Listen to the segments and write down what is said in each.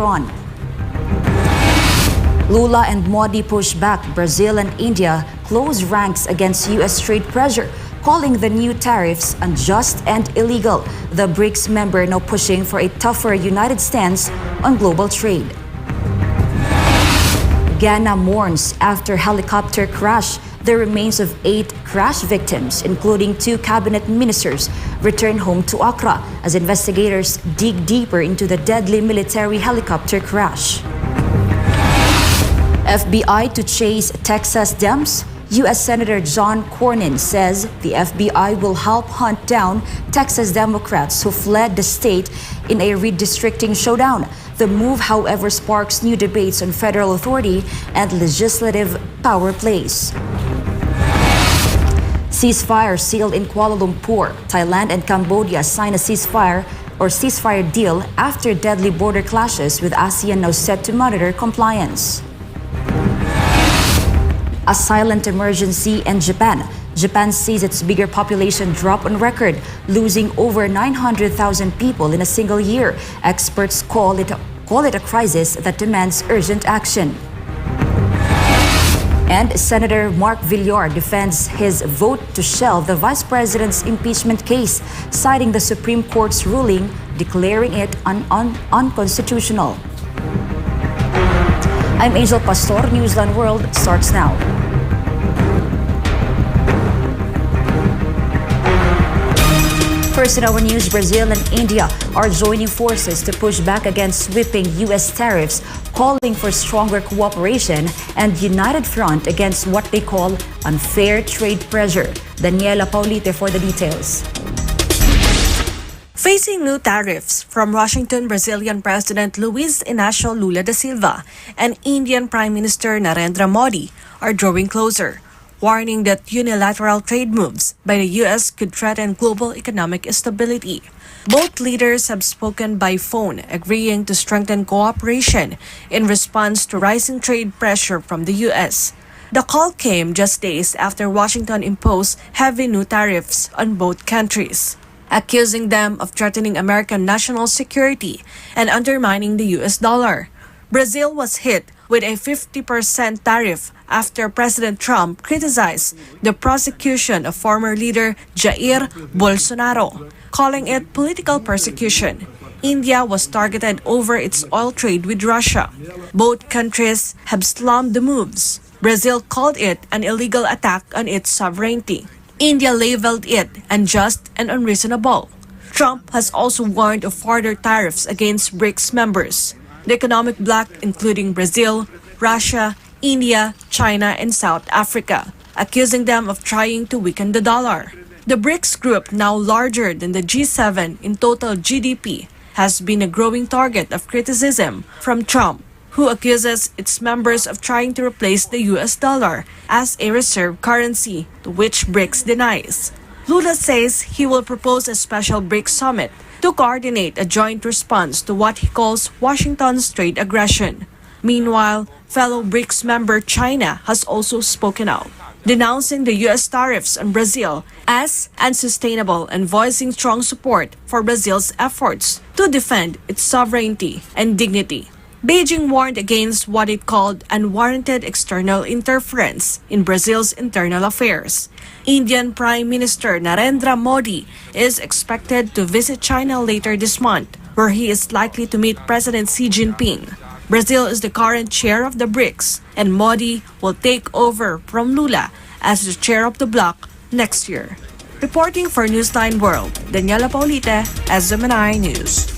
later on. Lula and Modi push back. Brazil and India close ranks against U.S. trade pressure, calling the new tariffs unjust and illegal. The BRICS member now pushing for a tougher united stance on global trade. Ghana mourns after helicopter crash. The remains of 8 crash victims, including 2 cabinet ministers, return home to Accra as investigators dig deeper into the deadly military helicopter crash. FBI to chase Texas Dems. U.S. Senator John Cornyn says the FBI will help hunt down Texas Democrats who fled the state in a redistricting showdown. The move, however, sparks new debates on federal authority and legislative power plays. Ceasefire sealed in Kuala Lumpur. Thailand and Cambodia signed a ceasefire deal after deadly border clashes, with ASEAN now set to monitor compliance. A silent emergency in Japan. Japan sees its bigger population drop on record, losing over 900,000 people in a single year. Experts call it a crisis that demands urgent action. And Senator Mark Villar defends his vote to shelve the Vice President's impeachment case, citing the Supreme Court's ruling declaring it unconstitutional. I'm Angel Pastor. Newsline World starts now. First in our news, Brazil and India are joining forces to push back against sweeping U.S. tariffs, calling for stronger cooperation and united front against what they call unfair trade pressure. Daniela Paulite for the details. Facing new tariffs from Washington, Brazilian President Luiz Inácio Lula da Silva and Indian Prime Minister Narendra Modi are drawing closer, warning that unilateral trade moves by the U.S. could threaten global economic stability. Both leaders have spoken by phone, agreeing to strengthen cooperation in response to rising trade pressure from the U.S. The call came just days after Washington imposed heavy new tariffs on both countries, accusing them of threatening American national security and undermining the U.S. dollar. Brazil was hit with a 50% tariff after President Trump criticized the prosecution of former leader Jair Bolsonaro, calling it political persecution. India was targeted over its oil trade with Russia. Both countries have slammed the moves. Brazil called it an illegal attack on its sovereignty. India labeled it unjust and unreasonable. Trump has also warned of further tariffs against BRICS members, the economic bloc including Brazil, Russia, India, China, and South Africa, accusing them of trying to weaken the dollar. The BRICS group, now larger than the G7 in total GDP, has been a growing target of criticism from Trump, who accuses its members of trying to replace the US dollar as a reserve currency, to which BRICS denies. Lula says he will propose a special BRICS summit to coordinate a joint response to what he calls Washington's trade aggression. Meanwhile, fellow BRICS member China has also spoken out, denouncing the U.S. tariffs on Brazil as unsustainable and voicing strong support for Brazil's efforts to defend its sovereignty and dignity. Beijing warned against what it called unwarranted external interference in Brazil's internal affairs. Indian Prime Minister Narendra Modi is expected to visit China later this month, where he is likely to meet President Xi Jinping. Brazil is the current chair of the BRICS, and Modi will take over from Lula as the chair of the bloc next year. Reporting for Newsline World, Daniela Paulite, SMNI News.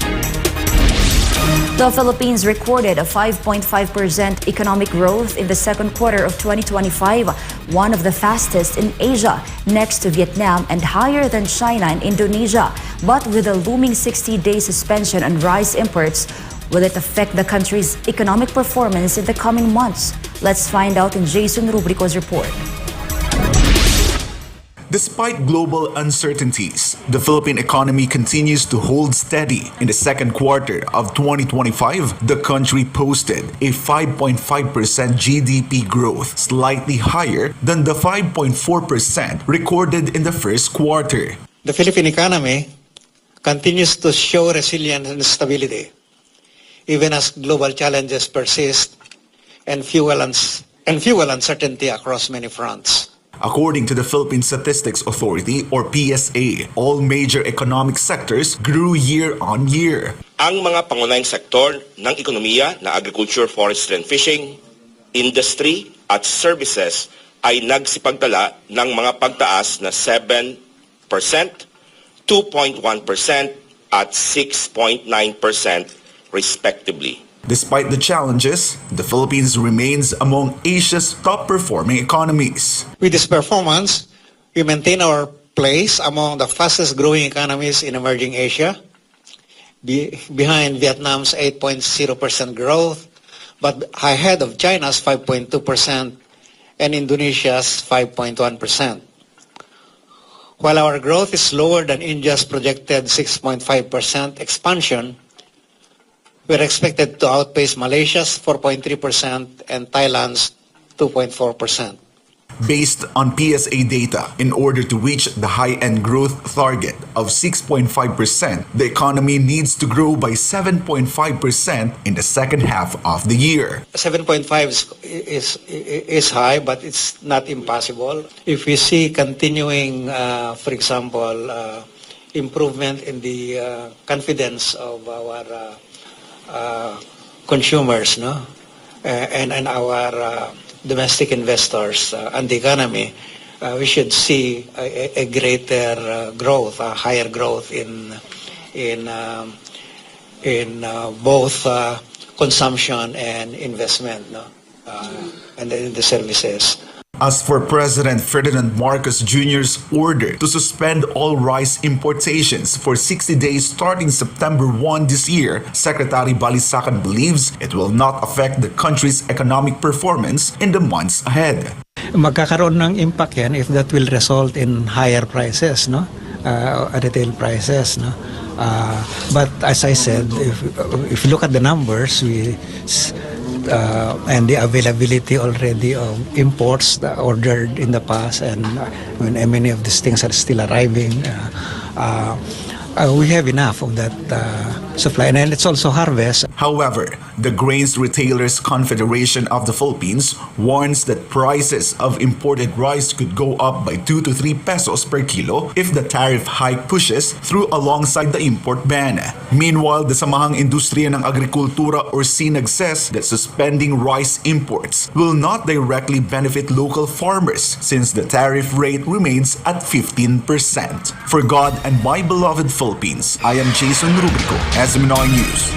The Philippines recorded a 5.5% economic growth in the second quarter of 2025, one of the fastest in Asia, next to Vietnam and higher than China and Indonesia. But with a looming 60-day suspension on rice imports, will it affect the country's economic performance in the coming months? Let's find out in Jason Rubrico's report. Despite global uncertainties, the Philippine economy continues to hold steady. In the second quarter of 2025, the country posted a 5.5% GDP growth, slightly higher than the 5.4% recorded in the first quarter. The Philippine economy continues to show resilience and stability. even as global challenges persist and fuel uncertainty across many fronts. According to the Philippine Statistics Authority or PSA, all major economic sectors grew year on year. Ang mga pangunahing sektor ng ekonomiya na agriculture, forestry and fishing, industry at services ay nagsipagtala ng mga pagtaas na 7%, 2.1% at 6.9% respectively. Despite the challenges, the Philippines remains among Asia's top-performing economies. With this performance, we maintain our place among the fastest-growing economies in emerging Asia, behind Vietnam's 8.0% growth, but ahead of China's 5.2% and Indonesia's 5.1%. While our growth is lower than India's projected 6.5% expansion, we're expected to outpace Malaysia's 4.3% and Thailand's 2.4%. Based on PSA data, in order to reach the high-end growth target of 6.5%, the economy needs to grow by 7.5% in the second half of the year. 7.5 is high, but it's not impossible. If we see continuing, for example, improvement in the confidence of our consumers, no, and our domestic investors and the economy, we should see a greater growth, a higher growth in both consumption and investment, no, and in the services. As for President Ferdinand Marcos Jr.'s order to suspend all rice importations for 60 days starting September 1 this year, Secretary Balisacan believes it will not affect the country's economic performance in the months ahead. Magkakaroon ng impact yan if that will result in higher prices, no? Retail prices, no? But as I said, if you look at the numbers, and the availability already of imports that ordered in the past, and many of these things are still arriving, we have enough of that supply, and it's also harvest. However, the Grains Retailers Confederation of the Philippines warns that prices of imported rice could go up by 2 to 3 pesos per kilo if the tariff hike pushes through alongside the import ban. Meanwhile, the Samahang Industriya ng Agrikultura or SINAG says that suspending rice imports will not directly benefit local farmers since the tariff rate remains at 15%. For God and my beloved Philippines, I am Jason Rubrico, SMNI News.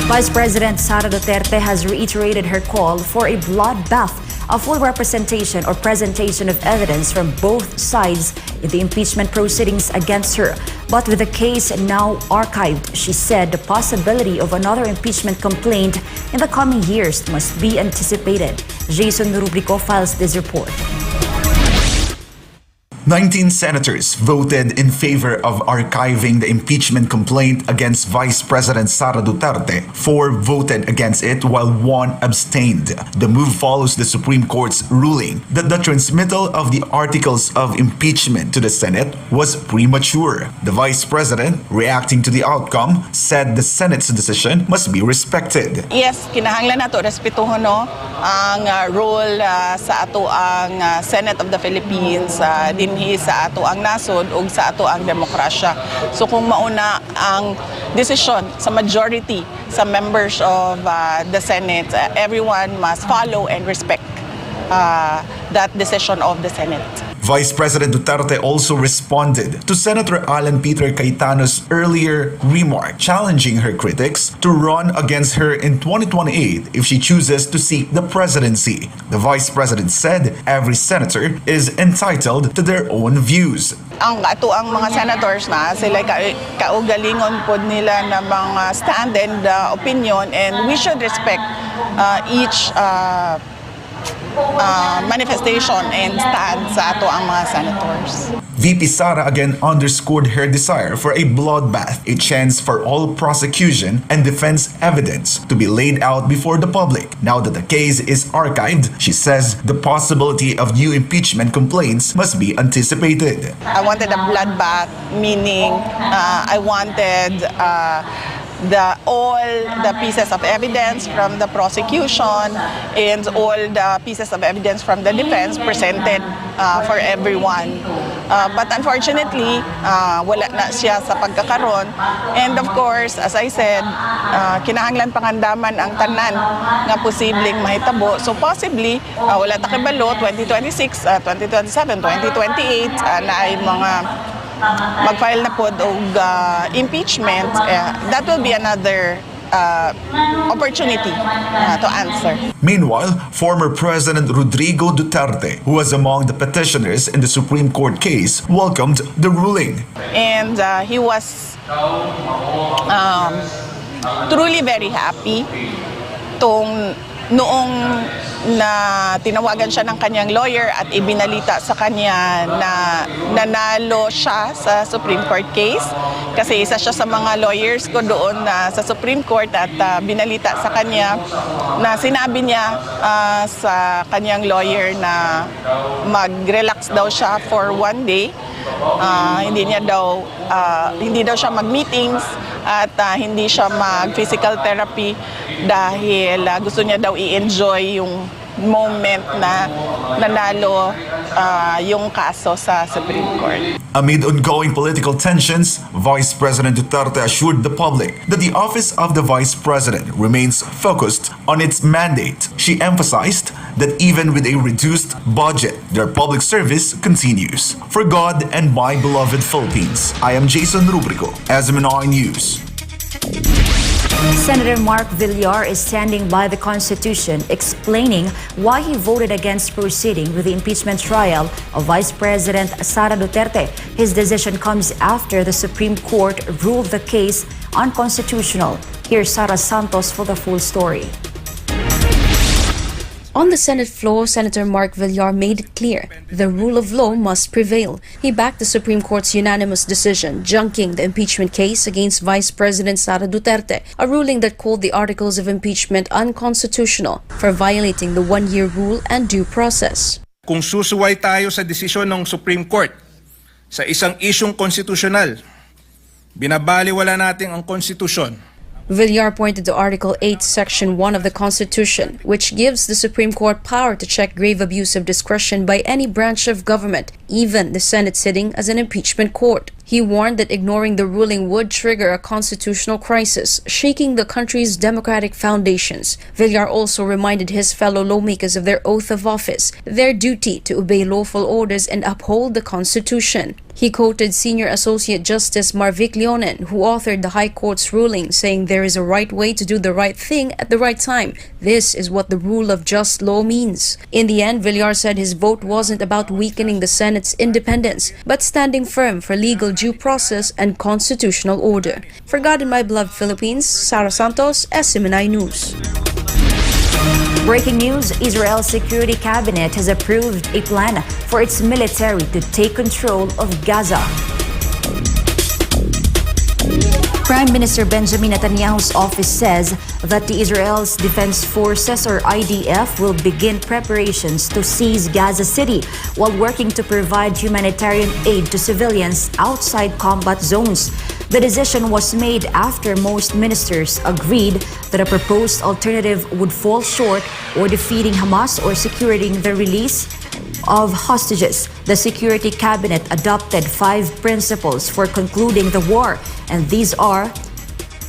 Vice President Sara Duterte has reiterated her call for a bloodbath, a full representation or presentation of evidence from both sides in the impeachment proceedings against her. But with the case now archived, she said the possibility of another impeachment complaint in the coming years must be anticipated. Jason Rubrico files this report. 19 senators voted in favor of archiving the impeachment complaint against Vice President Sara Duterte. 4 voted against it while 1 abstained. The move follows the Supreme Court's ruling that the transmittal of the articles of impeachment to the Senate was premature. The Vice President, reacting to the outcome, said the Senate's decision must be respected. Yes, kinahanglan nato respetuhon no ang role sa ato ang Senate of the Philippines dinhi sa ato ang nasod ug sa ato ang demokrasya. So kung mauna ang decision sa majority sa members of the Senate, everyone must follow and respect that decision of the Senate. Vice President Duterte also responded to Senator Alan Peter Cayetano's earlier remark challenging her critics to run against her in 2028 if she chooses to seek the presidency. The Vice President said every senator is entitled to their own views. Ang ato ang mga senators na sila kaugalingon pod nila na mga stand and opinion, and we should respect each manifestation and stand sa ato ang mga senators. VP Sara again underscored her desire for a bloodbath, a chance for all prosecution and defense evidence to be laid out before the public. Now that the case is archived, she says the possibility of new impeachment complaints must be anticipated. I wanted a bloodbath, meaning I wanted all the pieces of evidence from the prosecution and all the pieces of evidence from the defense presented for everyone. But unfortunately, wala na siya sa pagkakaroon. And of course, as I said, kinahanglan pangandaman ang tanan nga posibleng mahitabo. So possibly, wala ta kibalo 2026, 2027, 2028 na ay mga mag-file na po og impeachment. That will be another opportunity to answer. Meanwhile, former President Rodrigo Duterte, who was among the petitioners in the Supreme Court case, welcomed the ruling. And he was truly very happy noong na tinawagan siya ng kanyang lawyer at ibinalita sa kanya na nanalo siya sa Supreme Court case. Kasi isa siya sa mga lawyers ko doon sa Supreme Court at binalita sa kanya na sinabi niya sa kanyang lawyer na mag-relax daw siya for one day. Hindi daw siya mag-meetings at hindi siya mag-physical therapy dahil gusto niya daw i-enjoy yung moment na nanalo yung kaso sa Supreme Court. Amid ongoing political tensions, Vice President Duterte assured the public that the office of the Vice President remains focused on its mandate. She emphasized that even with a reduced budget, their public service continues. For God and my beloved Philippines, I am Jason Rubrico, SMNI News. Senator Mark Villar is standing by the Constitution, explaining why he voted against proceeding with the impeachment trial of Vice President Sara Duterte. His decision comes after the Supreme Court ruled the case unconstitutional. Here's Sara Santos for the full story. On the Senate floor, Senator Mark Villar made it clear the rule of law must prevail. He backed the Supreme Court's unanimous decision junking the impeachment case against Vice President Sara Duterte, a ruling that called the articles of impeachment unconstitutional for violating the one-year rule and due process. Kung susuway tayo sa desisyon ng Supreme Court sa isang isyong konstitusyonal, binabaliwala natin ang konstitusyon. Villar pointed to Article 8, Section 1 of the Constitution, which gives the Supreme Court power to check grave abuse of discretion by any branch of government, even the Senate sitting as an impeachment court. He warned that ignoring the ruling would trigger a constitutional crisis, shaking the country's democratic foundations. Villar also reminded his fellow lawmakers of their oath of office, their duty to obey lawful orders and uphold the Constitution. He quoted Senior Associate Justice Marvic Leonen, who authored the High Court's ruling, saying there is a right way to do the right thing at the right time. This is what the rule of just law means. In the end, Villar said his vote wasn't about weakening the Senate's independence, but standing firm for legal due process and constitutional order. For God and my beloved Philippines, Sara Santos, SMNI News. Breaking news, Israel's Security Cabinet has approved a plan for its military to take control of Gaza. Prime Minister Benjamin Netanyahu's office says that the Israel's Defense Forces, or IDF, will begin preparations to seize Gaza City while working to provide humanitarian aid to civilians outside combat zones. The decision was made after most ministers agreed that a proposed alternative would fall short or defeating Hamas or securing the release of hostages. The Security Cabinet adopted 5 principles for concluding the war, and these are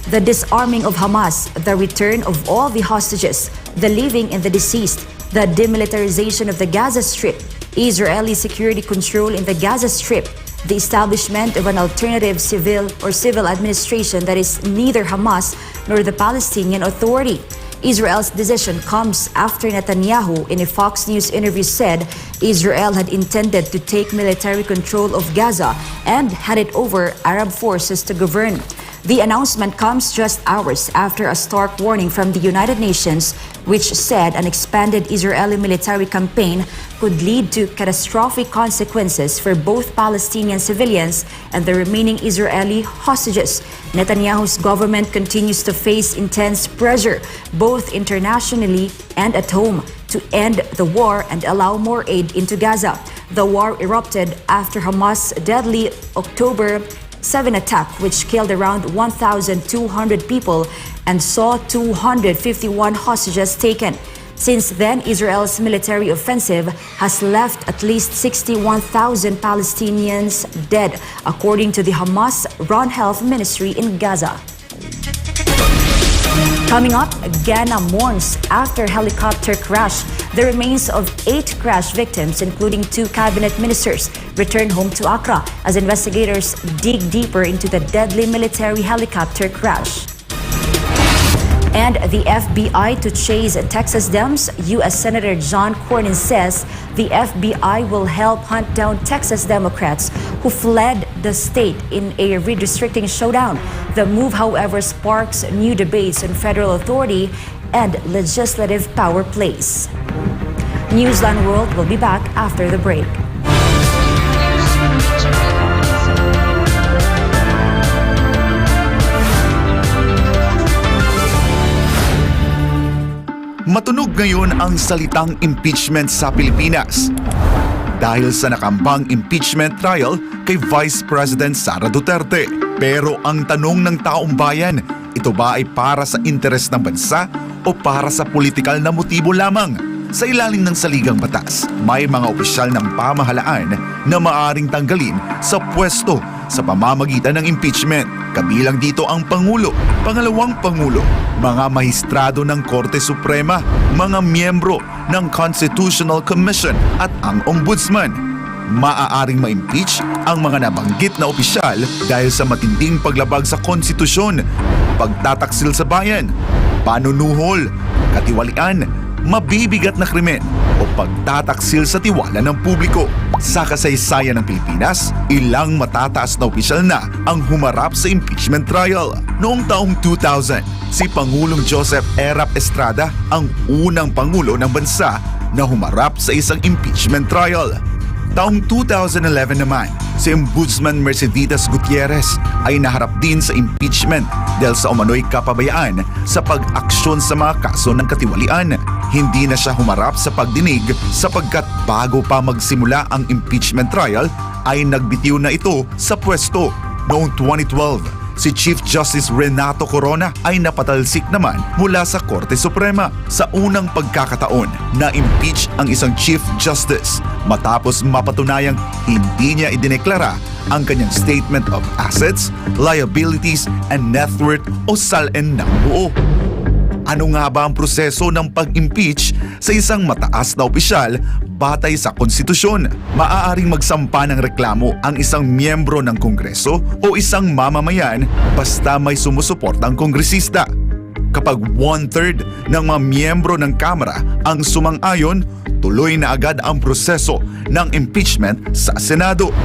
the disarming of Hamas, the return of all the hostages, the living and the deceased, the demilitarization of the Gaza Strip, Israeli security control in the Gaza Strip, the establishment of an alternative civil administration that is neither Hamas nor the Palestinian Authority. Israel's decision comes after Netanyahu, in a Fox News interview, said Israel had intended to take military control of Gaza and handed over Arab forces to govern. The announcement comes just hours after a stark warning from the United Nations, which said an expanded Israeli military campaign could lead to catastrophic consequences for both Palestinian civilians and the remaining Israeli hostages. Netanyahu's government continues to face intense pressure, both internationally and at home, to end the war and allow more aid into Gaza. The war erupted after Hamas' deadly October 7 attack which killed around 1,200 people and saw 251 hostages taken. Since then, Israel's military offensive has left at least 61,000 Palestinians dead, according to the Hamas-run health ministry in Gaza. Coming up, Ghana mourns after helicopter crash. The remains of 8 crash victims, including 2 cabinet ministers, return home to Accra as investigators dig deeper into the deadly military helicopter crash. And the FBI to chase Texas Dems. U.S. Senator John Cornyn says the FBI will help hunt down Texas Democrats who fled the state in a redistricting showdown. The move, however, sparks new debates on federal authority and legislative power plays. Newsline World will be back after the break. Matunog ngayon ang salitang impeachment sa Pilipinas dahil sa nakambang impeachment trial kay Vice President Sara Duterte. Pero ang tanong ng taong bayan, ito ba ay para sa interes ng bansa o para sa politikal na motibo lamang? Sa ilalim ng saligang batas, may mga opisyal ng pamahalaan na maaring tanggalin sa pwesto sa pamamagitan ng impeachment. Kabilang dito ang Pangulo, Pangalawang Pangulo, mga mahistrado ng Korte Suprema, mga miyembro ng Constitutional Commission at ang Ombudsman. Maaaring ma-impeach ang mga nabanggit na opisyal dahil sa matinding paglabag sa konstitusyon, pagtataksil sa bayan, panunuhol, katiwalian, mabibigat na krimen o pagtataksil sa tiwala ng publiko. Sa kasaysayan ng Pilipinas, ilang matataas na opisyal na ang humarap sa impeachment trial. Noong taong 2000, si Pangulong Joseph Erap Estrada ang unang Pangulo ng bansa na humarap sa isang impeachment trial. Taong 2011 naman, si Ombudsman Mercedes Gutierrez ay naharap din sa impeachment dahil sa umano'y kapabayaan sa pag-aksyon sa mga kaso ng katiwalian. Hindi na siya humarap sa pagdinig sapagkat bago pa magsimula ang impeachment trial ay nagbitiw na ito sa pwesto. Noong 2012, si Chief Justice Renato Corona ay napatalsik naman mula sa Korte Suprema sa unang pagkakataon na impeach ang isang Chief Justice matapos mapatunayang hindi niya idineklara ang kanyang Statement of Assets, Liabilities, and Net Worth o SALN ng buo. Ano nga ba ang proseso ng pag-impeach sa isang mataas na opisyal batay sa konstitusyon? Maaaring magsampa ng reklamo ang isang miyembro ng Kongreso o isang mamamayan basta may sumusuportang kongresista. Kapag 1/3 ng mga miyembro ng Kamara ang sumang-ayon, tuloy na agad ang proseso ng impeachment sa Senado.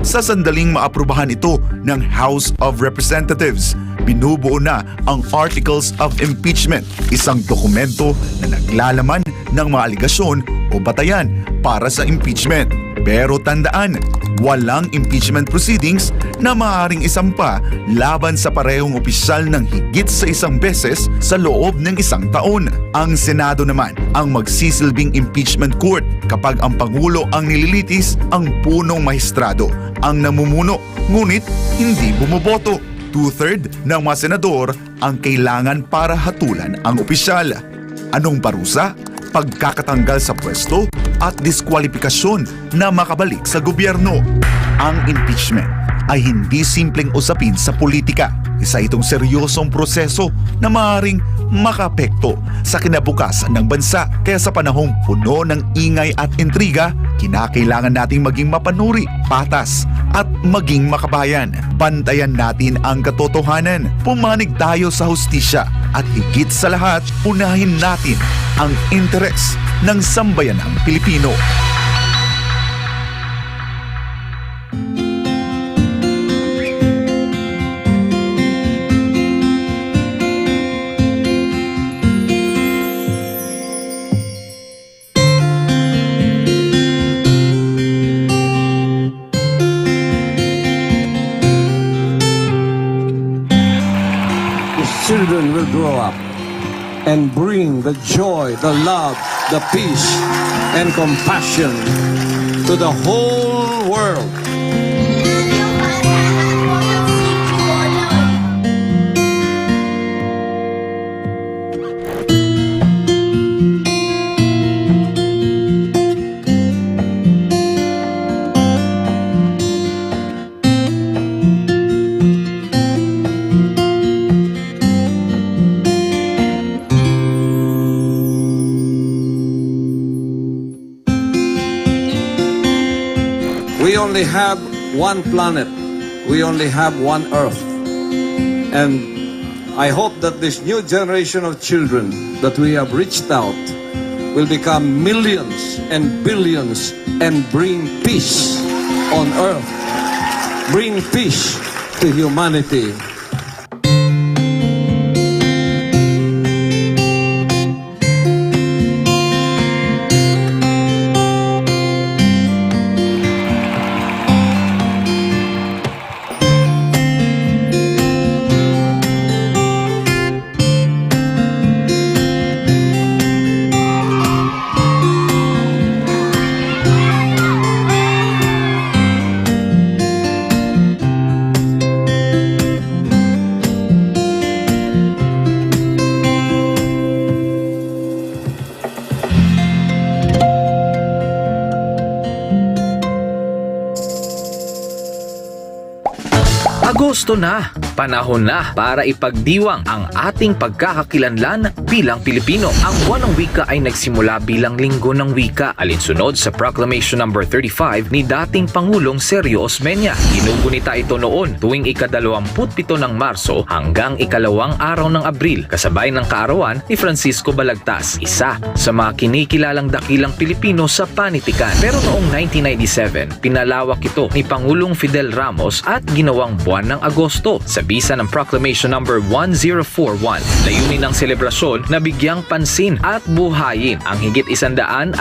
Sa sandaling maaprubahan ito ng House of Representatives, binubuo na ang Articles of Impeachment, isang dokumento na naglalaman ng mga aligasyon o batayan para sa impeachment. Pero tandaan, walang impeachment proceedings na maaaring isampa laban sa parehong opisyal ng higit sa isang beses sa loob ng isang taon. Ang Senado naman ang magsisilbing impeachment court kapag ang Pangulo ang nililitis, ang punong mahistrado ang namumuno, ngunit hindi bumoboto. 2/3 ng mga senador ang kailangan para hatulan ang opisyal. Anong parusa? Pagkakatanggal sa pwesto at diskwalipikasyon na makabalik sa gobyerno. Ang impeachment ay hindi simpleng usapin sa politika. Isa itong seryosong proseso na maaaring makaapekto sa kinabukasan ng bansa. Kaya sa panahong puno ng ingay at intriga, kinakailangan nating maging mapanuri, patas at maging makabayan. Bantayan natin ang katotohanan, pumanig tayo sa hustisya at higit sa lahat, unahin natin ang interes ng sambayanang Pilipino. Children will grow up and bring the joy, the love, the peace, and compassion to the whole world. We only have one planet. We only have one Earth. And I hope that this new generation of children that we have reached out will become millions and billions and bring peace on Earth. Bring peace to humanity. Agosto na, panahon na para ipagdiwang ang ating pagkakakilanlan bilang Pilipino. Ang buwan ng wika ay nagsimula bilang Linggo ng Wika, alinsunod sa Proclamation No. 35 ni dating Pangulong Sergio Osmeña. Ginugunita ito noon tuwing ika-27 ng Marso hanggang ikalawang araw ng Abril, kasabay ng kaarawan ni Francisco Balagtas, isa sa mga kinikilalang dakilang Pilipino sa panitikan. Pero noong 1997, pinalawak ito ni Pangulong Fidel Ramos at ginawang buwan ng Agosto sa bisa ng Proclamation No. 1041. Layunin ng selebrasyon na bigyang pansin at buhayin ang higit 180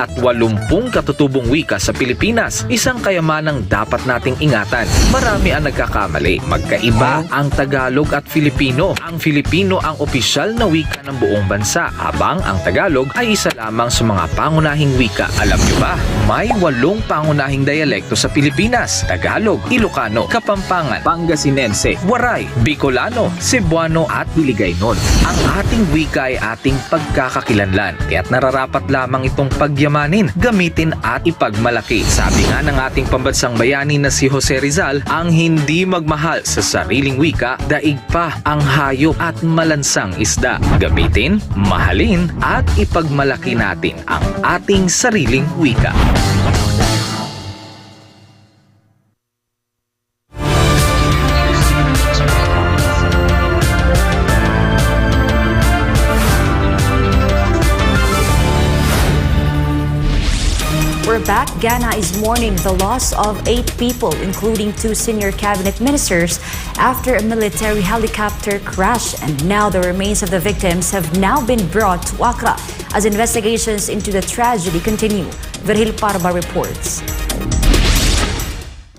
katutubong wika sa Pilipinas, isang kayamanang dapat nating ingatan. Marami ang nagkakamali. Magkaiba ang Tagalog at Filipino. Ang Filipino ang opisyal na wika ng buong bansa, habang ang Tagalog ay isa lamang sa mga pangunahing wika. Alam nyo ba, may 8 pangunahing dialekto sa Pilipinas: Tagalog, Ilocano, Kapampangan, Pangasinense, Waray, Bicolano, Cebuano at Hiligaynon. Ang ating wika ay ating pagkakakilanlan, kaya't nararapat lamang itong pagyamanin, gamitin at ipagmalaki. Sabi nga ng ating pambansang bayani na si Jose Rizal, ang hindi magmahal sa sariling wika, daig pa ang hayop at malansang isda. Gamitin, mahalin at ipagmalaki natin ang ating sariling wika. We're back. Ghana is mourning the loss of 8 people, including 2 senior cabinet ministers, after a military helicopter crash. And now the remains of the victims have now been brought to Accra as investigations into the tragedy continue. Virgil Parba reports.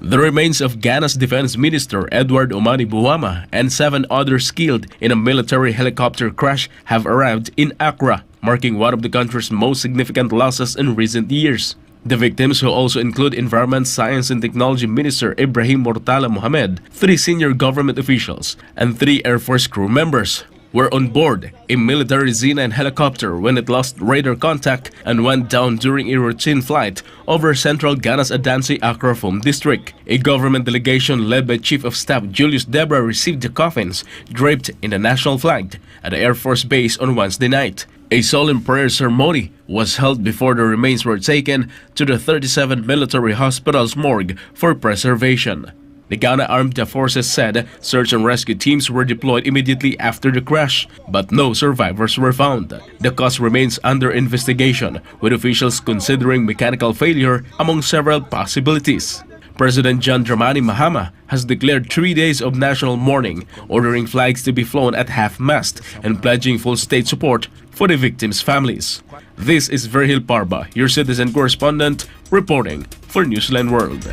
The remains of Ghana's Defense Minister Edward Omani Buwama and 7 others killed in a military helicopter crash have arrived in Accra, marking one of the country's most significant losses in recent years. The victims, who also include Environment, Science and Technology Minister Ibrahim Mortala Mohamed, 3 senior government officials, and 3 Air Force crew members, were on board a military Z9 helicopter when it lost radar contact and went down during a routine flight over central Ghana's Adansi-Accra district. A government delegation led by Chief of Staff Julius Debra received the coffins draped in the national flag at the Air Force Base on Wednesday night. A solemn prayer ceremony was held before the remains were taken to the 37 military hospital's morgue for preservation. The Ghana Armed Forces said search and rescue teams were deployed immediately after the crash, but no survivors were found. The cause remains under investigation, with officials considering mechanical failure among several possibilities. President John Dramani Mahama has declared 3 days of national mourning, ordering flags to be flown at half-mast and pledging full state support for the victims' families. This is Virgil Parba, your citizen correspondent, reporting for Newsline World.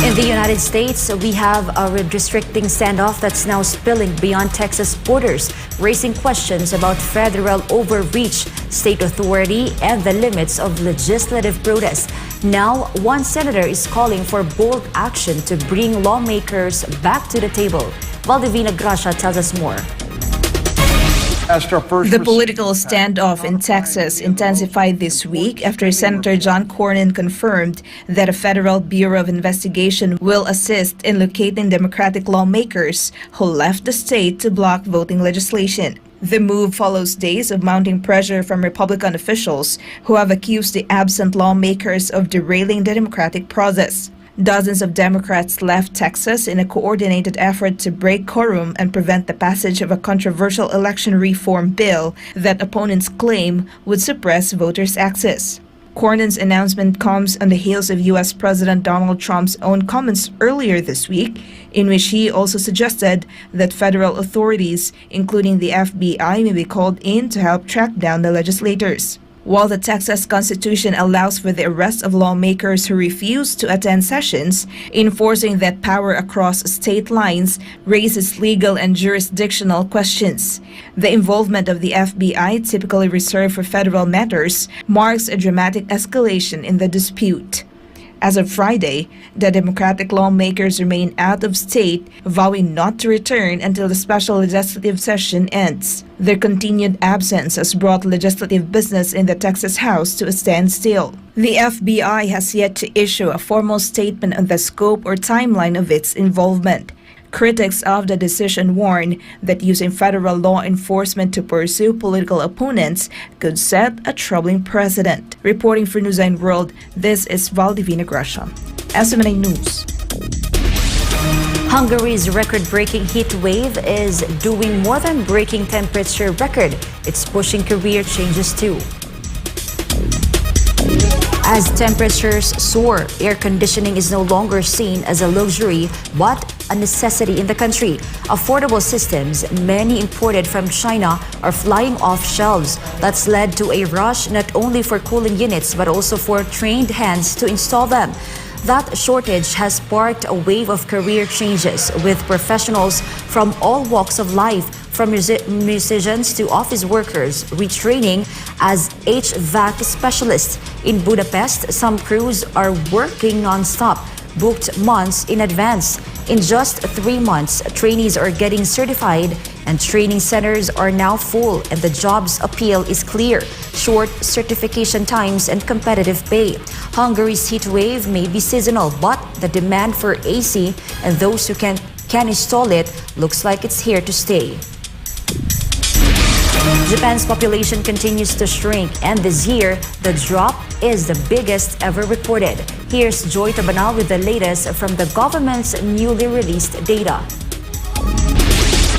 In the United States, we have a redistricting standoff that's now spilling beyond Texas borders, raising questions about federal overreach, state authority, and the limits of legislative protest. Now, one senator is calling for bold action to bring lawmakers back to the table. Valdivina Gracia tells us more. The political standoff in Texas intensified this week after Senator John Cornyn confirmed that a federal Bureau of Investigation will assist in locating Democratic lawmakers who left the state to block voting legislation. The move follows days of mounting pressure from Republican officials who have accused the absent lawmakers of derailing the democratic process. Dozens of Democrats left Texas in a coordinated effort to break quorum and prevent the passage of a controversial election reform bill that opponents claim would suppress voters' access. Cornyn's announcement comes on the heels of U.S. President Donald Trump's own comments earlier this week, in which he also suggested that federal authorities, including the FBI, may be called in to help track down the legislators. While the Texas Constitution allows for the arrest of lawmakers who refuse to attend sessions, enforcing that power across state lines raises legal and jurisdictional questions. The involvement of the FBI, typically reserved for federal matters, marks a dramatic escalation in the dispute. As of Friday, the Democratic lawmakers remain out of state, vowing not to return until the special legislative session ends. Their continued absence has brought legislative business in the Texas House to a standstill. The FBI has yet to issue a formal statement on the scope or timeline of its involvement. Critics of the decision warn that using federal law enforcement to pursue political opponents could set a troubling precedent. Reporting for Newsline World, this is Valdivina Gresham, SMNA News. Hungary's record-breaking heat wave is doing more than breaking temperature record. It's pushing career changes too. As temperatures soar, air conditioning is no longer seen as a luxury but a necessity in the country. Affordable systems, many imported from China, are flying off shelves. That's led to a rush not only for cooling units but also for trained hands to install them. That shortage has sparked a wave of career changes, with professionals from all walks of life, from musicians to office workers, retraining as HVAC specialists. In Budapest, some crews are working non-stop, booked months in advance. In just 3 months, trainees are getting certified and training centers are now full, and the job's appeal is clear: short certification times and competitive pay. Hungary's heat wave may be seasonal, but the demand for AC and those who can install it looks like it's here to stay. Japan's population continues to shrink, and this year, the drop is the biggest ever recorded. Here's Joy Tabanal with the latest from the government's newly released data.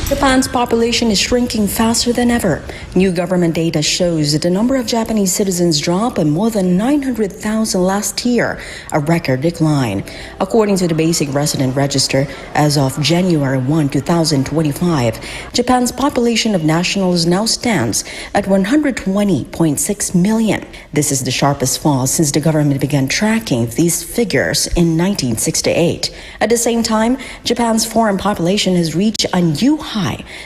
Japan's population is shrinking faster than ever. New government data shows that the number of Japanese citizens dropped by more than 900,000 last year, a record decline. According to the Basic Resident Register, as of January 1, 2025, Japan's population of nationals now stands at 120.6 million. This is the sharpest fall since the government began tracking these figures in 1968. At the same time, Japan's foreign population has reached a new high,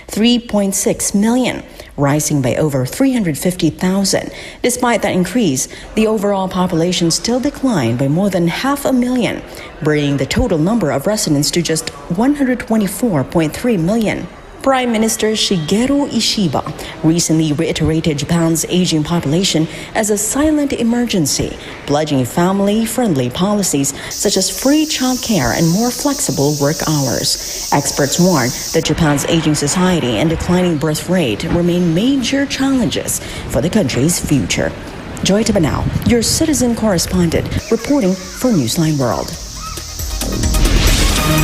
3.6 million, rising by over 350,000. Despite that increase, the overall population still declined by more than 500,000, bringing the total number of residents to just 124.3 million. Prime Minister Shigeru Ishiba recently reiterated Japan's aging population as a silent emergency, pledging family-friendly policies such as free childcare and more flexible work hours. Experts warn that Japan's aging society and declining birth rate remain major challenges for the country's future. Joy Tabanao, your citizen correspondent, reporting for Newsline World.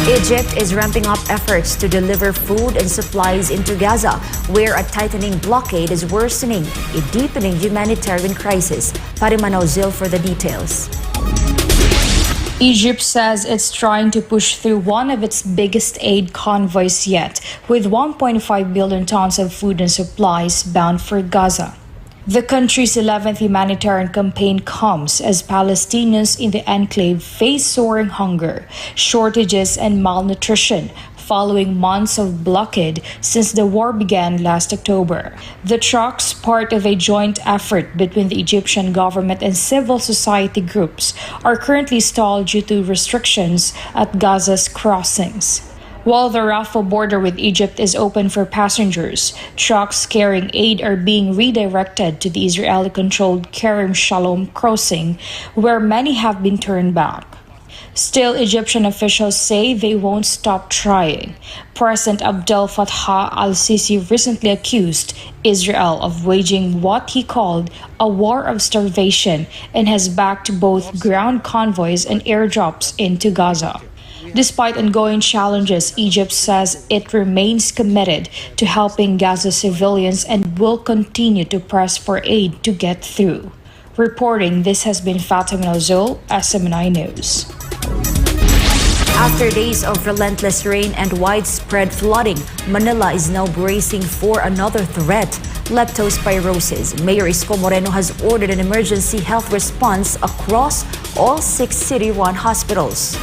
Egypt is ramping up efforts to deliver food and supplies into Gaza, where a tightening blockade is worsening a deepening humanitarian crisis. Parima Nauzil for the details. Egypt says it's trying to push through one of its biggest aid convoys yet, with 1.5 billion tons of food and supplies bound for Gaza. The country's 11th humanitarian campaign comes as Palestinians in the enclave face soaring hunger, shortages, and malnutrition following months of blockade since the war began last October. The trucks, part of a joint effort between the Egyptian government and civil society groups, are currently stalled due to restrictions at Gaza's crossings. While the Rafah border with Egypt is open for passengers, trucks carrying aid are being redirected to the Israeli-controlled Kerem Shalom crossing, where many have been turned back. Still, Egyptian officials say they won't stop trying. President Abdel Fattah al-Sisi recently accused Israel of waging what he called a war of starvation and has backed both ground convoys and airdrops into Gaza. Despite ongoing challenges, Egypt says it remains committed to helping Gaza civilians and will continue to press for aid to get through. Reporting, this has been Fatima Nozul, SMNI News. After days of relentless rain and widespread flooding, Manila is now bracing for another threat, leptospirosis. Mayor Isko Moreno has ordered an emergency health response across all 6 city-run hospitals.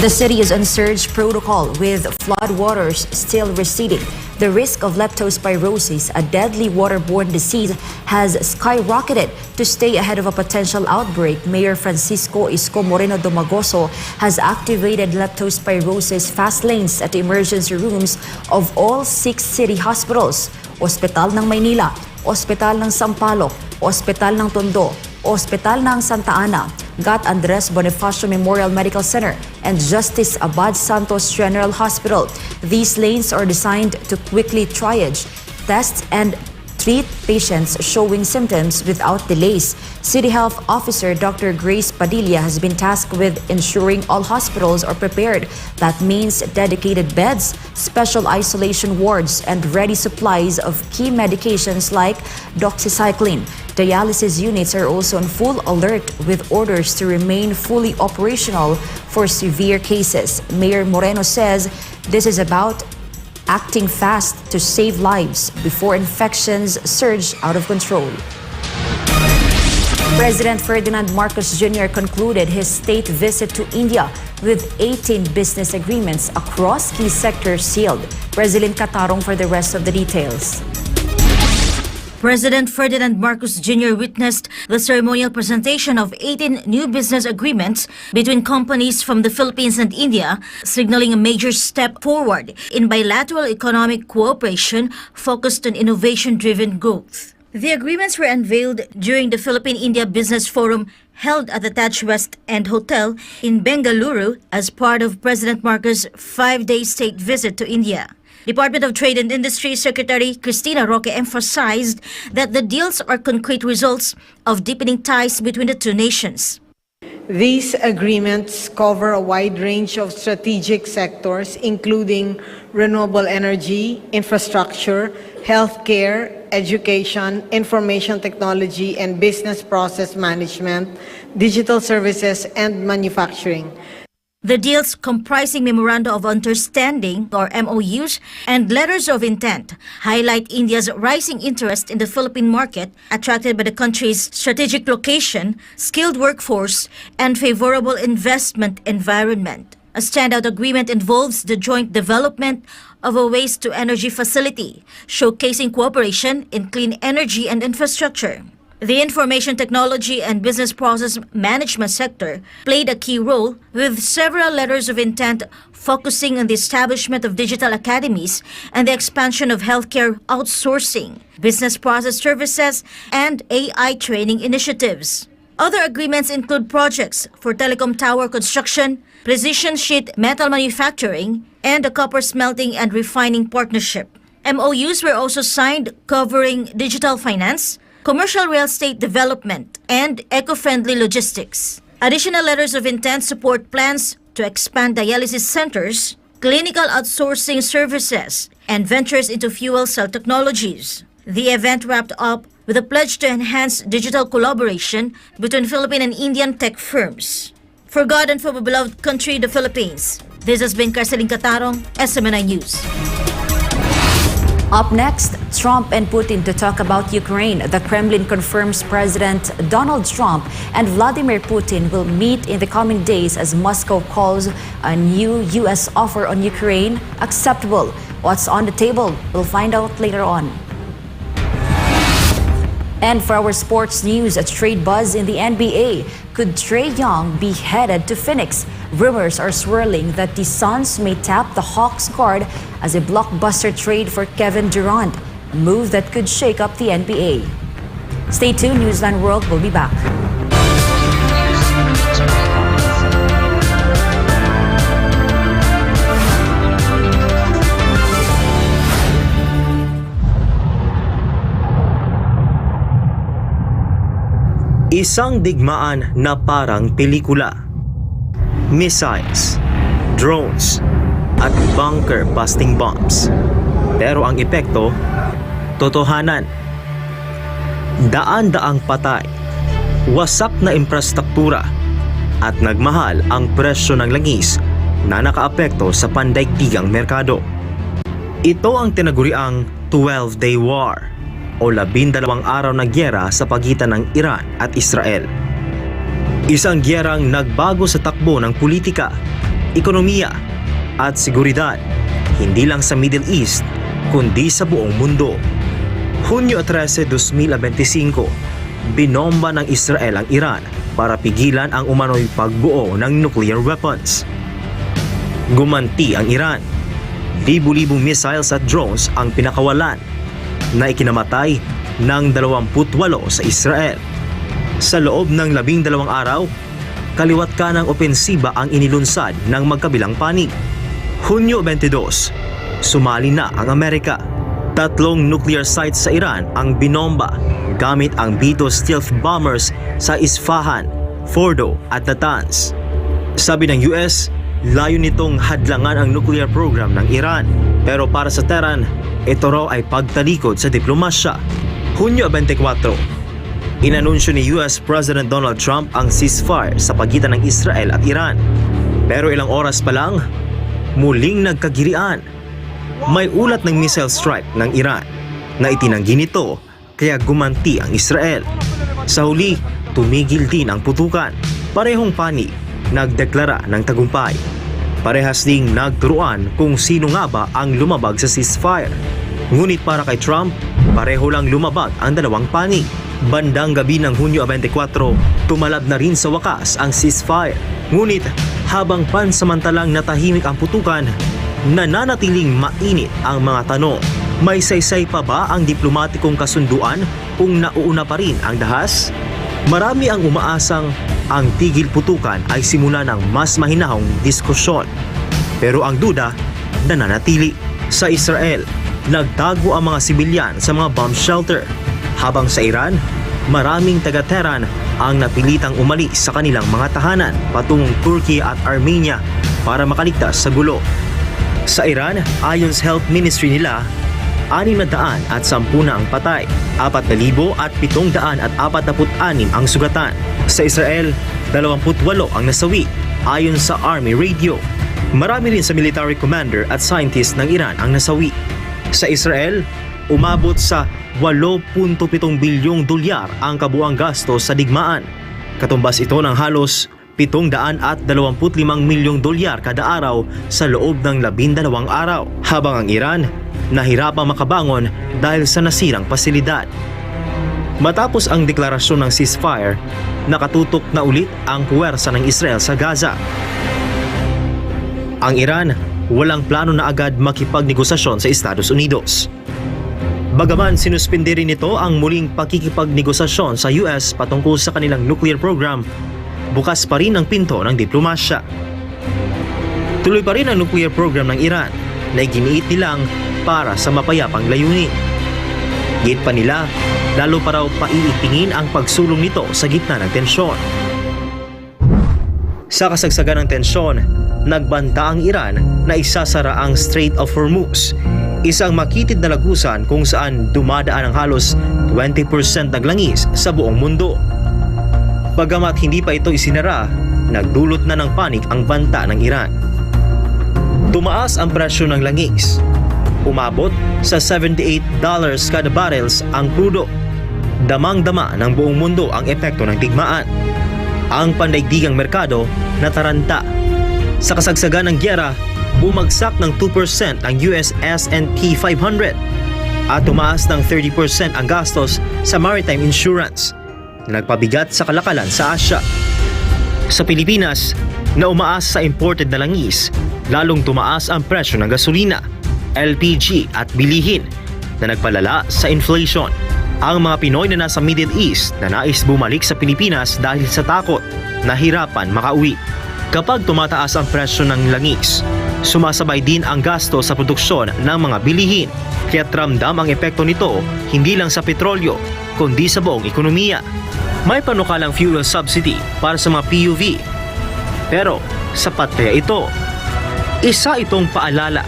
The city is on surge protocol with floodwaters still receding. The risk of leptospirosis, a deadly waterborne disease, has skyrocketed. To stay ahead of a potential outbreak, Mayor Francisco Isko Moreno Domagoso has activated leptospirosis fast lanes at the emergency rooms of all 6 city hospitals: Ospital ng Maynila, Ospital ng Sampaloc, Ospital ng Tondo, Ospital ng Santa Ana, Gat Andres Bonifacio Memorial Medical Center, and Justice Abad Santos General Hospital. These lanes are designed to quickly triage, test, and treat patients showing symptoms without delays. City Health Officer Dr. Grace Padilla has been tasked with ensuring all hospitals are prepared. That means dedicated beds, special isolation wards, and ready supplies of key medications like doxycycline. Dialysis units are also on full alert with orders to remain fully operational for severe cases. Mayor Moreno says this is about acting fast to save lives before infections surge out of control. President Ferdinand Marcos Jr. concluded his state visit to India with 18 business agreements across key sectors sealed. President Catarong for the rest of the details. President Ferdinand Marcos Jr. witnessed the ceremonial presentation of 18 new business agreements between companies from the Philippines and India, signaling a major step forward in bilateral economic cooperation focused on innovation-driven growth. The agreements were unveiled during the Philippine-India Business Forum held at the Taj West End Hotel in Bengaluru as part of President Marcos' 5-day state visit to India. Department of Trade and Industry Secretary Cristina Roque emphasized that the deals are concrete results of deepening ties between the two nations. These agreements cover a wide range of strategic sectors, including renewable energy, infrastructure, healthcare, education, information technology and business process management, digital services, and manufacturing. The deals comprising Memoranda of Understanding or MOUs and Letters of Intent highlight India's rising interest in the Philippine market, attracted by the country's strategic location, skilled workforce, and favorable investment environment. A standout agreement involves the joint development of a waste-to-energy facility, showcasing cooperation in clean energy and infrastructure. The information technology and business process management sector played a key role, with several letters of intent focusing on the establishment of digital academies and the expansion of healthcare outsourcing, business process services, and AI training initiatives. Other agreements include projects for telecom tower construction, precision sheet metal manufacturing, and a copper smelting and refining partnership. MOUs were also signed covering digital finance, commercial real estate development, and eco-friendly logistics. Additional letters of intent support plans to expand dialysis centers, clinical outsourcing services, and ventures into fuel cell technologies. The event wrapped up with a pledge to enhance digital collaboration between Philippine and Indian tech firms. For God and for my beloved country, the Philippines, this has been Carceline Catarong, SMNI News. Up next, Trump and Putin to talk about Ukraine. The Kremlin confirms President Donald Trump and Vladimir Putin will meet in the coming days as Moscow calls a new U.S. offer on Ukraine acceptable. What's on the table? We'll find out later on. And for our sports news, a trade buzz in the NBA. Could Trae Young be headed to Phoenix? Rumors are swirling that the Suns may tap the Hawks guard as a blockbuster trade for Kevin Durant, a move that could shake up the NBA. Stay tuned, Newsline World will be back. Isang digmaan na parang pelikula. Missiles, drones, at bunker-busting bombs. Pero ang epekto, totohanan. Daan-daang patay, wasak na infrastruktura, at nagmahal ang presyo ng langis na nakaapekto sa pandaigdigang merkado. Ito ang tinaguriang 12-day war o 12 araw na gyera sa pagitan ng Iran at Israel. Isang gyerang nagbago sa takbo ng politika, ekonomiya at seguridad, hindi lang sa Middle East kundi sa buong mundo. Hunyo 13, 2025, binomba ng Israel ang Iran para pigilan ang umano'y pagbuo ng nuclear weapons. Gumanti ang Iran. Libu-libong missiles at drones ang pinakawalan na ikinamatay ng 28 sa Israel. Sa loob ng 12 araw, kaliwat kanang opensiba ang inilunsad ng magkabilang panig. Hunyo 22, sumali na ang Amerika. 3 nuclear sites sa Iran ang binomba gamit ang B-2 stealth bombers sa Isfahan, Fordo at Natanz. Sabi ng US, layo nitong hadlangan ang nuclear program ng Iran. Pero para sa Tehran, ito raw ay pagtalikod sa diplomasya. Hunyo 24, inanunsyo ni US President Donald Trump ang ceasefire sa pagitan ng Israel at Iran. Pero ilang oras pa lang, muling nagkagirian. May ulat ng missile strike ng Iran na itinanggi nito kaya gumanti ang Israel. Sa huli, tumigil din ang putukan. Parehong panig nagdeklara ng tagumpay. Parehas ding nagturuan kung sino nga ba ang lumabag sa ceasefire. Ngunit para kay Trump, pareho lang lumabag ang dalawang panig. Bandang gabi ng Hunyo 24, tumalab na rin sa wakas ang ceasefire. Ngunit habang pansamantalang natahimik ang putukan, nananatiling mainit ang mga tanong. May saysay pa ba ang diplomatikong kasunduan kung nauuna pa rin ang dahas? Marami ang umaasang ang tigil putukan ay simula ng mas mahinahong diskusyon. Pero ang duda nananatili. Sa Israel, nagtago ang mga sibilyan sa mga bomb shelter. Habang sa Iran, maraming taga-Tehran ang napilitang umalis sa kanilang mga tahanan patungong Turkey at Armenia para makaligtas sa gulo. Sa Iran, ayon sa Health Ministry nila, 610 na ang patay, 4,746 ang sugatan. Sa Israel, 28 ang nasawi, ayon sa Army Radio. Marami rin sa military commander at scientist ng Iran ang nasawi. Sa Israel, umabot sa 8.7 bilyong dolyar ang kabuang gasto sa digmaan. Katumbas ito ng halos 725 milyong dolyar kada araw sa loob ng 12 araw. Habang ang Iran, nahirapang makabangon dahil sa nasirang pasilidad. Matapos ang deklarasyon ng ceasefire, nakatutok na ulit ang puwersa ng Israel sa Gaza. Ang Iran, walang plano na agad makipagnegosasyon sa Estados Unidos. Bagaman sinuspindi rin nito ang muling pakikipagnegosasyon sa US patungkol sa kanilang nuclear program, bukas pa rin ang pinto ng diplomasya. Tuloy pa rin ang nuclear program ng Iran na iginiit nilang para sa mapayapang layunin. Git pa nila, lalo pa raw paiitingin ang pagsulong nito sa gitna ng tensyon. Sa kasagsagan ng tensyon, nagbanta ang Iran na isasara ang Strait of Hormuz, isang makitid na lagusan kung saan dumadaan ang halos 20% ng langis sa buong mundo. Bagamat hindi pa ito isinara, nagdulot na ng panik ang banta ng Iran. Tumaas ang presyo ng langis. Umabot sa $78 kada barrels ang crudo. Damang-dama ng buong mundo ang epekto ng digmaan. Ang pandaigdigang merkado nataranta. Sa kasagsagan ng gyera, bumagsak ng 2% ang US S&P 500. at tumaas ng 30% ang gastos sa maritime insurance na nagpabigat sa kalakalan sa Asya. Sa Pilipinas, na umaas sa imported na langis, lalong tumaas ang presyo ng gasolina, LPG at bilihin na nagpalala sa inflation. Ang mga Pinoy na nasa Middle East na nais bumalik sa Pilipinas dahil sa takot, nahirapan makauwi. Kapag tumataas ang presyo ng langis, sumasabay din ang gasto sa produksyon ng mga bilihin. Kaya't ramdam ang epekto nito hindi lang sa petrolyo, kundi sa buong ekonomiya. May panukalang fuel subsidy para sa mga PUV. Pero sapat kaya ito? Isa itong paalala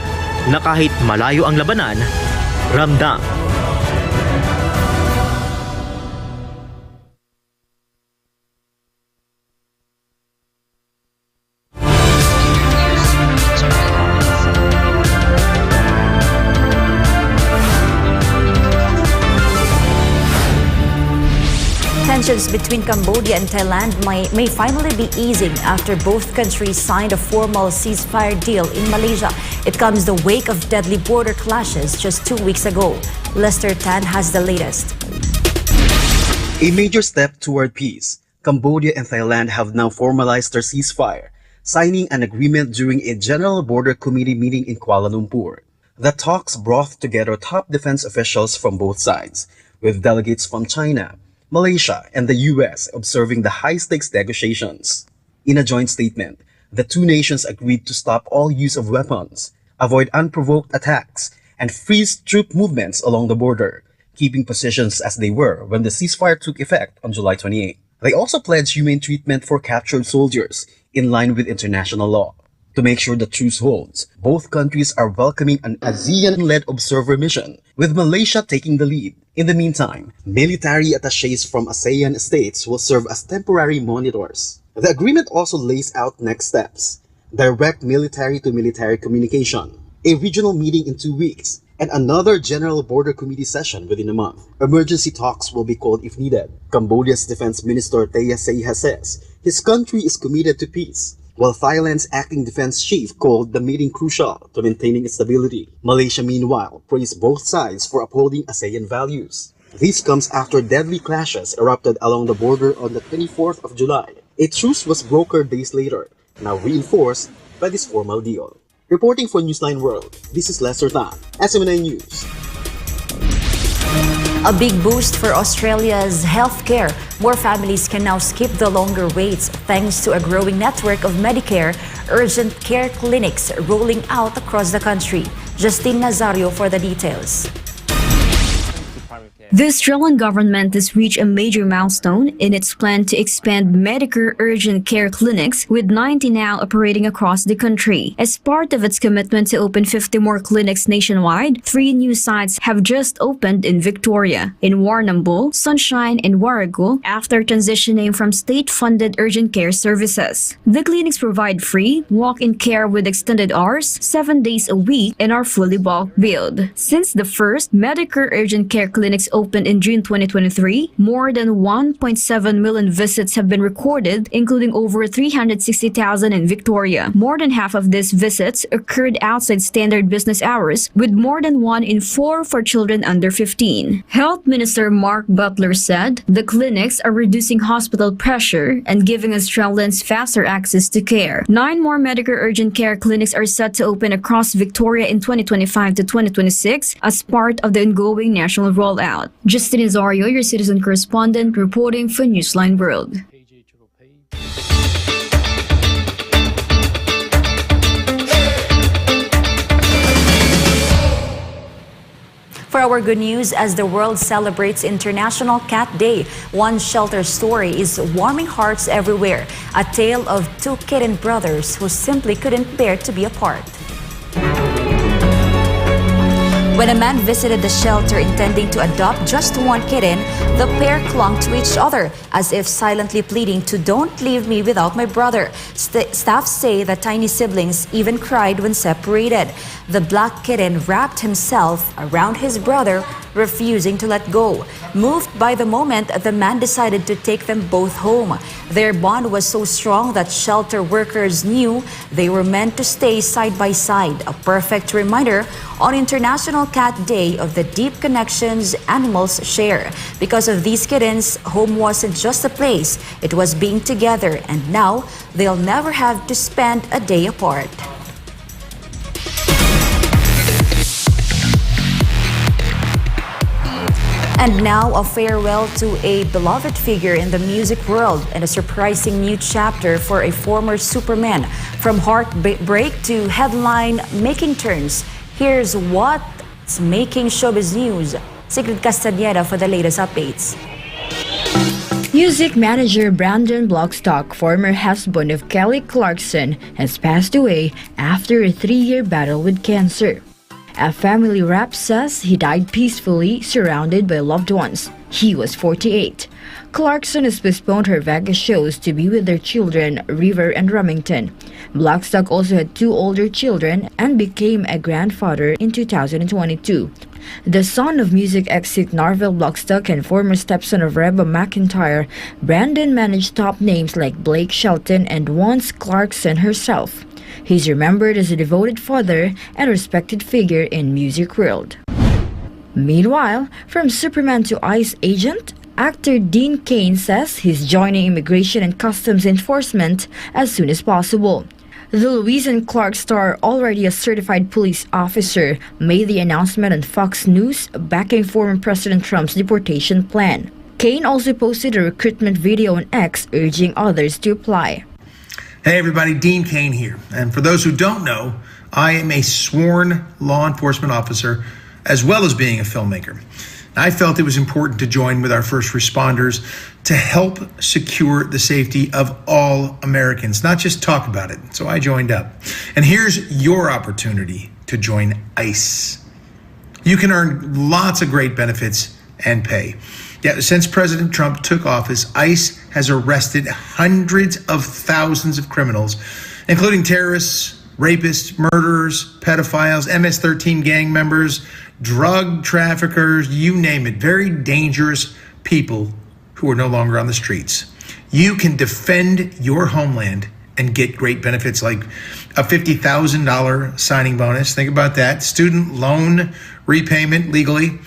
na kahit malayo ang labanan, ramdam. Tensions between Cambodia and Thailand may finally be easing after both countries signed a formal ceasefire deal in Malaysia. It comes the wake of deadly border clashes just 2 weeks ago. Lester Tan has the latest. A major step toward peace. Cambodia and Thailand have now formalized their ceasefire, signing an agreement during a General Border Committee meeting in Kuala Lumpur. The talks brought together top defense officials from both sides, with delegates from China, Malaysia, and the US observing the high-stakes negotiations. In a joint statement, the two nations agreed to stop all use of weapons, avoid unprovoked attacks, and freeze troop movements along the border, keeping positions as they were when the ceasefire took effect on July 28. They also pledged humane treatment for captured soldiers, in line with international law. To make sure the truce holds, both countries are welcoming an ASEAN-led observer mission, with Malaysia taking the lead. In the meantime, military attachés from ASEAN states will serve as temporary monitors. The agreement also lays out next steps: direct military-to-military communication, a regional meeting in 2 weeks, and another General Border Committee session within a month. Emergency talks will be called if needed. Cambodia's Defense Minister Thaya Seiha says his country is committed to peace, while Thailand's acting defense chief called the meeting crucial to maintaining stability. Malaysia, meanwhile, praised both sides for upholding ASEAN values. This comes after deadly clashes erupted along the border on the 24th of July. A truce was brokered days later, now reinforced by this formal deal. Reporting for Newsline World, this is Lester Tan, SM9 News. A big boost for Australia's healthcare. More families can now skip the longer waits thanks to a growing network of Medicare urgent care clinics rolling out across the country. Justine Nazario for the details. The Australian government has reached a major milestone in its plan to expand Medicare urgent care clinics, with 90 now operating across the country. As part of its commitment to open 50 more clinics nationwide, 3 new sites have just opened in Victoria, in Warrnambool, Sunshine, and Warragul after transitioning from state-funded urgent care services. The clinics provide free, walk-in care with extended hours, 7 days a week, and are fully bulk billed. Since the first Medicare urgent care clinics opened in June 2023, more than 1.7 million visits have been recorded, including over 360,000 in Victoria. More than half of these visits occurred outside standard business hours, with more than 1 in 4 for children under 15. Health Minister Mark Butler said the clinics are reducing hospital pressure and giving Australians faster access to care. 9 more Medicare urgent care clinics are set to open across Victoria in 2025 to 2026 as part of the ongoing national rollout. Justine Nazario, your citizen correspondent, reporting for Newsline World. For our good news, as the world celebrates International Cat Day, one shelter story is warming hearts everywhere. A tale of 2 kitten brothers who simply couldn't bear to be apart. When a man visited the shelter intending to adopt just 1 kitten, the pair clung to each other as if silently pleading to "Don't leave me without my brother." Staff say the tiny siblings even cried when separated. The black kitten wrapped himself around his brother, refusing to let go. Moved by the moment, the man decided to take them both home. Their bond was so strong that shelter workers knew they were meant to stay side by side, a perfect reminder on International Cat Day of the deep connections animals share. Because of these kittens, home wasn't just a place, it was being together, and now they'll never have to spend a day apart. And now, a farewell to a beloved figure in the music world and a surprising new chapter for a former Superman. From heartbreak to headline making turns, here's what's making showbiz news. Sigrid Castañeda for the latest updates. Music manager Brandon Blockstock, former husband of Kelly Clarkson, has passed away after a 3-year battle with cancer. A family rep says he died peacefully, surrounded by loved ones. He was 48. Clarkson has postponed her Vegas shows to be with their children, River and Remington. Blockstock also had 2 older children and became a grandfather in 2022. The son of music exec Narvel Blockstock and former stepson of Reba McEntire, Brandon managed top names like Blake Shelton and once Clarkson herself. He's remembered as a devoted father and respected figure in music world. Meanwhile, from Superman to ICE agent, actor Dean Cain says he's joining Immigration and Customs Enforcement as soon as possible. The Lewis and Clark star, already a certified police officer, made the announcement on Fox News backing former President Trump's deportation plan. Cain also posted a recruitment video on X urging others to apply. Hey everybody, Dean Cain here. And for those who don't know, I am a sworn law enforcement officer as well as being a filmmaker. I felt it was important to join with our first responders to help secure the safety of all Americans, not just talk about it. So I joined up. And here's your opportunity to join ICE. You can earn lots of great benefits and pay. Yeah, since President Trump took office, ICE has arrested hundreds of thousands of criminals, including terrorists, rapists, murderers, pedophiles, MS-13 gang members, drug traffickers, you name it. Very dangerous people who are no longer on the streets. You can defend your homeland and get great benefits like a $50,000 signing bonus. Think about that. Student loan repayment legally.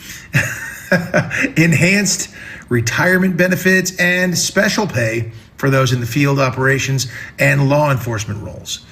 Enhanced retirement benefits and special pay for those in the field operations and law enforcement roles.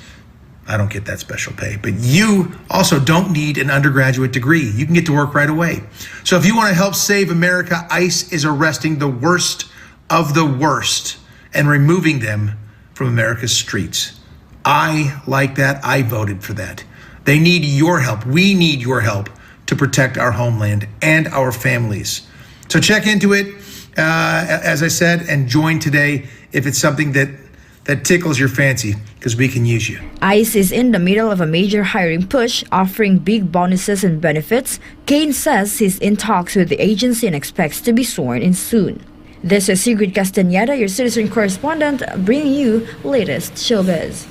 I don't get that special pay, but you also don't need an undergraduate degree. You can get to work right away. So if you want to help save America, ICE is arresting the worst of the worst and removing them from America's streets. I like that. I voted for that. They need your help. We need your help to protect our homeland and our families. So check into it, as I said, and join today if it's something that tickles your fancy, because we can use you. ICE is in the middle of a major hiring push, offering big bonuses and benefits. Cain says he's in talks with the agency and expects to be sworn in soon. This is Sigrid Castañeda, your citizen correspondent, bringing you latest showbiz.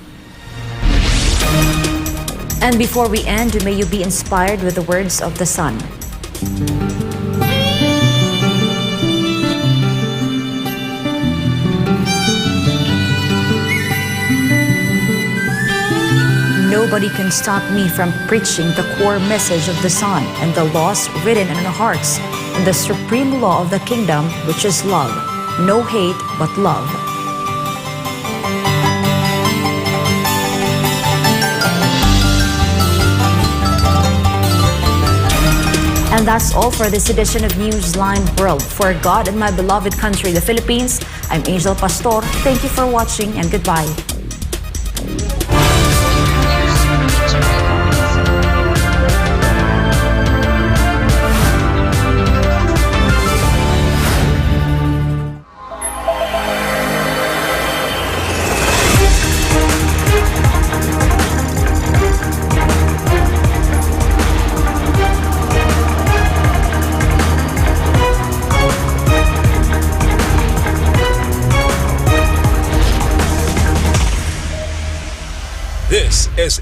And before we end, may you be inspired with the words of the sun. Nobody can stop me from preaching the core message of the sun and the laws written in our hearts, and the supreme law of the kingdom, which is love. No hate, but love. And that's all for this edition of Newsline World. For God and my beloved country, the Philippines, I'm Angel Pastor. Thank you for watching and goodbye. This is